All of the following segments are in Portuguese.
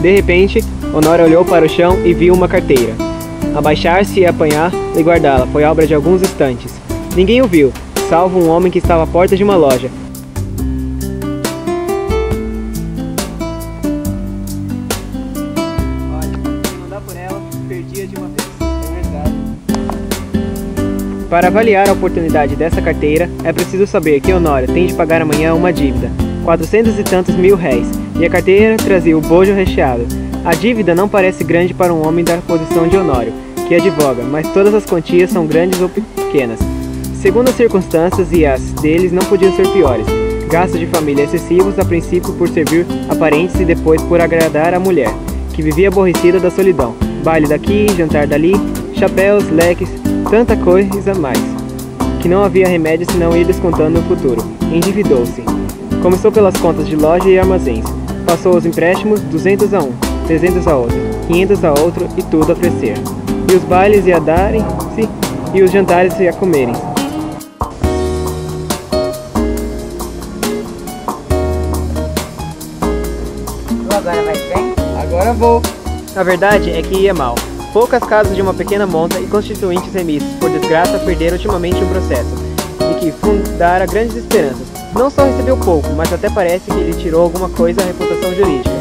De repente, Honório olhou para o chão e viu uma carteira. Abaixar-se e apanhá-la e guardá-la foi obra de alguns instantes. Ninguém o viu, salvo um homem que estava à porta de uma loja. Para avaliar a oportunidade dessa carteira, é preciso saber que Honório tem de pagar amanhã uma dívida, 400 e tantos mil réis, e a carteira trazia o bojo recheado. A dívida não parece grande para um homem da posição de Honório, que advoga, mas todas as quantias são grandes ou pequenas. Segundo as circunstâncias, e as deles não podiam ser piores. Gastos de família excessivos, a princípio por servir a parentes e depois por agradar a mulher, que vivia aborrecida da solidão. Baile daqui, jantar dali, chapéus, leques, tanta coisa mais, que não havia remédio senão ir descontando no futuro. Endividou-se. Começou pelas contas de loja e armazéns. Passou os empréstimos, 200 a um, 300 a outro, 500 a outro e tudo a crescer. E os bailes ia darem-se e os jantares ia comerem. Tu agora vai bem? Agora vou. A verdade é que ia mal. Poucas casas de uma pequena monta e constituintes remissos, por desgraça, perderam ultimamente um processo, e que fundara grandes esperanças. Não só recebeu pouco, mas até parece que lhe tirou alguma coisa a reputação jurídica.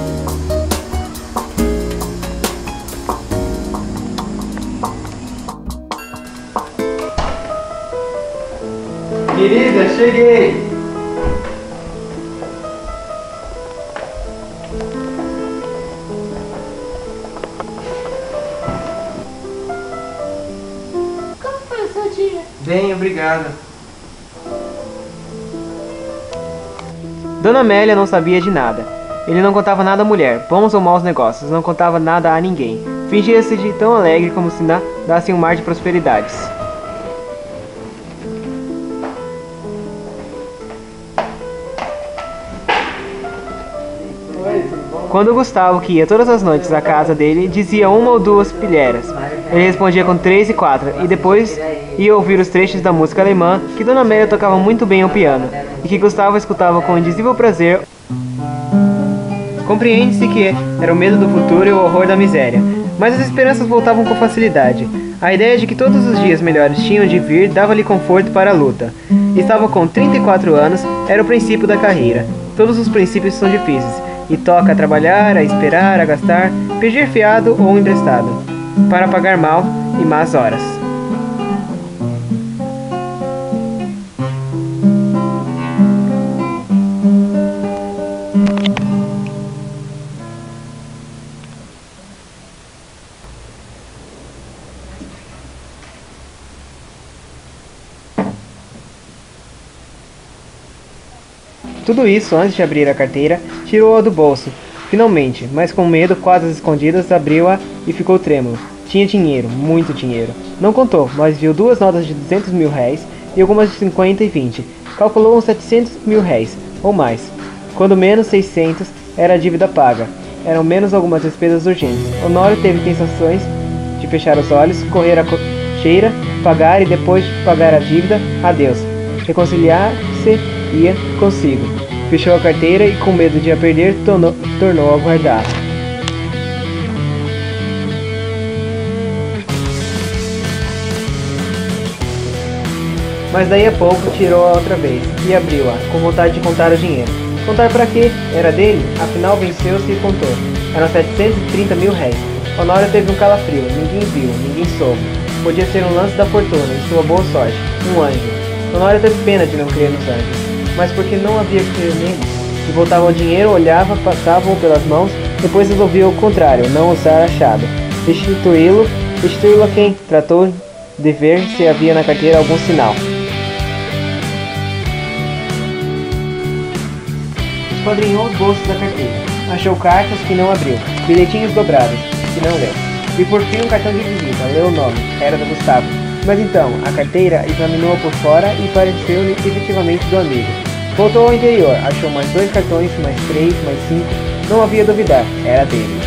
Querida, cheguei! Bem, obrigada. Dona Amélia não sabia de nada. Ele não contava nada à mulher, bons ou maus negócios, não contava nada a ninguém. Fingia-se de tão alegre como se nadasse um mar de prosperidades. Quando Gustavo, que ia todas as noites à casa dele, dizia uma ou duas pilheiras, ele respondia com 3 e 4, e depois ia ouvir os trechos da música alemã, que Dona Amélia tocava muito bem ao piano, e que Gustavo escutava com indizível prazer. Compreende-se que era o medo do futuro e o horror da miséria, mas as esperanças voltavam com facilidade. A ideia de que todos os dias melhores tinham de vir dava-lhe conforto para a luta. Estava com 34 anos, era o princípio da carreira. Todos os princípios são difíceis, e toca a trabalhar, a esperar, a gastar, pedir fiado ou emprestado, para pagar mal e más horas. Tudo isso, antes de abrir a carteira, tirou-a do bolso. Finalmente, mas com medo, quase às escondidas, abriu-a e ficou trêmulo. Tinha dinheiro, muito dinheiro. Não contou, mas viu 2 notas de 200 mil réis e algumas de 50 e 20. Calculou uns 700 mil réis, ou mais. Quando menos 600, era a dívida paga. Eram menos algumas despesas urgentes. Honório teve tentações de fechar os olhos, correr a cocheira, pagar e depois de pagar a dívida, adeus. Reconciliar-se ia consigo. Fechou a carteira e, com medo de a perder, tornou a guardá-la. Mas daí a pouco tirou-a outra vez e abriu-a, com vontade de contar o dinheiro. Contar para quê? Era dele? Afinal venceu-se e contou. Eram 730 mil réis. Honório teve um calafrio, ninguém viu, ninguém soube. Podia ser um lance da fortuna e sua boa sorte, um anjo. Honório teve pena de não crer nos anjos, mas porque não havia que crer neles. E voltava ao dinheiro, olhava, passava-o pelas mãos, depois resolvia o contrário, não usar achado. Restituí-lo a quem? Tratou de ver se havia na carteira algum sinal. Esquadrinhou os bolsos da carteira. Achou cartas que não abriu, bilhetinhos dobrados, que não leu. E por fim um cartão de visita, leu o nome, era do Gustavo. Mas então, a carteira examinou-a por fora e pareceu-lhe efetivamente do amigo. Voltou ao interior, achou mais 2 cartões, mais 3, mais 5, não havia dúvida, era dele.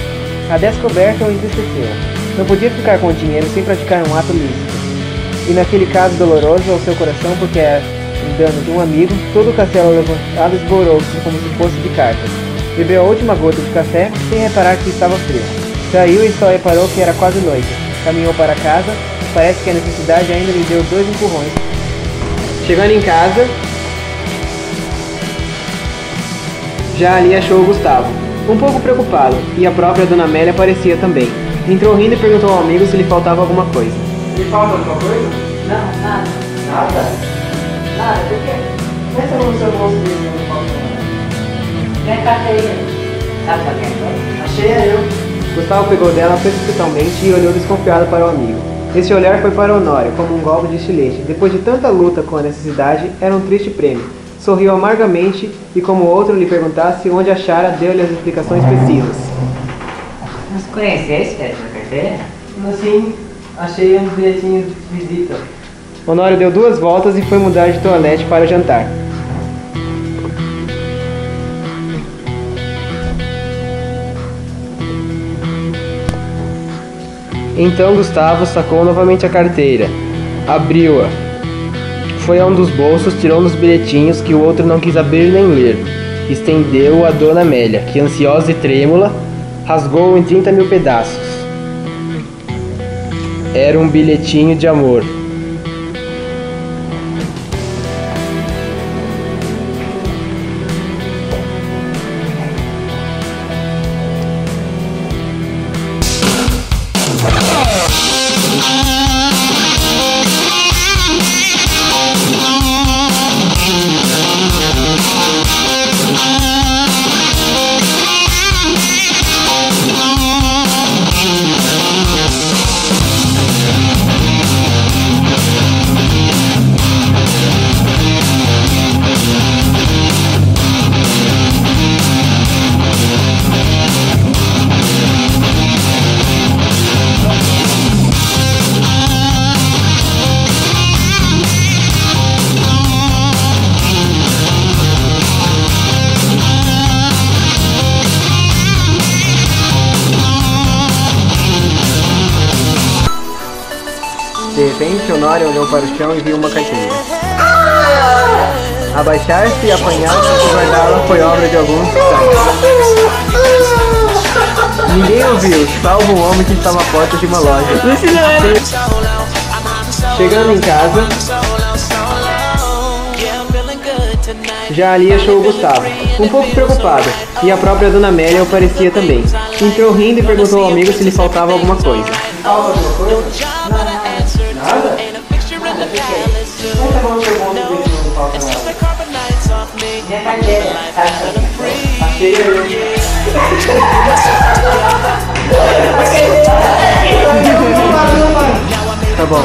A descoberta o entristeceu. Não podia ficar com o dinheiro sem praticar um ato lícito. E naquele caso doloroso ao seu coração, porque era um dano de um amigo, todo o castelo levantado esborou-se como se fosse de cartas. Bebeu a última gota de café sem reparar que estava frio. Saiu e só reparou que era quase noite. Caminhou para casa, parece que a necessidade ainda lhe deu 2 empurrões. Chegando em casa, já ali achou o Gustavo, um pouco preocupado, e a própria Dona Amélia parecia também. Entrou rindo e perguntou ao amigo se lhe faltava alguma coisa. Lhe falta alguma coisa? Não, nada. Nada? Nada, por quê? Pensa no seu bolso dele, não falta nada. Tem carteira. Sabe pra quem foi? Achei eu. Gustavo pegou dela precipitadamente e olhou desconfiado para o amigo. Esse olhar foi para Honório, como um golpe de estilete. Depois de tanta luta com a necessidade, era um triste prêmio. Sorriu amargamente e, como o outro lhe perguntasse onde achara, deu-lhe as explicações precisas. Não se conhecesse essa carteira? Sim, achei uns bilhetinhos de visita. Honório deu 2 voltas e foi mudar de toalete para o jantar. Então Gustavo sacou novamente a carteira, abriu-a, foi a um dos bolsos, tirou um dos bilhetinhos que o outro não quis abrir nem ler, estendeu-o à Dona Amélia, que ansiosa e trêmula, rasgou-o em 30.000 pedaços. Era um bilhetinho de amor. De repente, Honório olhou para o chão e viu uma carteira. Abaixar-se e apanhar-se e guardá-la foi obra de alguns instantes. Ninguém ouviu, salvo um homem que estava à porta de uma loja. Chegando em casa, já ali achou o Gustavo, um pouco preocupado, e a própria Dona Amélia o parecia também. Entrou rindo e perguntou ao amigo se lhe faltava alguma coisa. Falta alguma coisa? Nada? Mas tá bom, seu bom de ver que não falta nada. Minha carteira. Achei eu. Tá bom.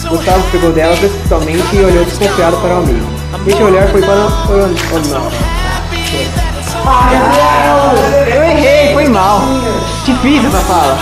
Gustavo pegou dela precipitadamente e olhou desconfiado para o amigo. Este olhar foi para o não. Eu errei, foi mal. Difícil essa fala.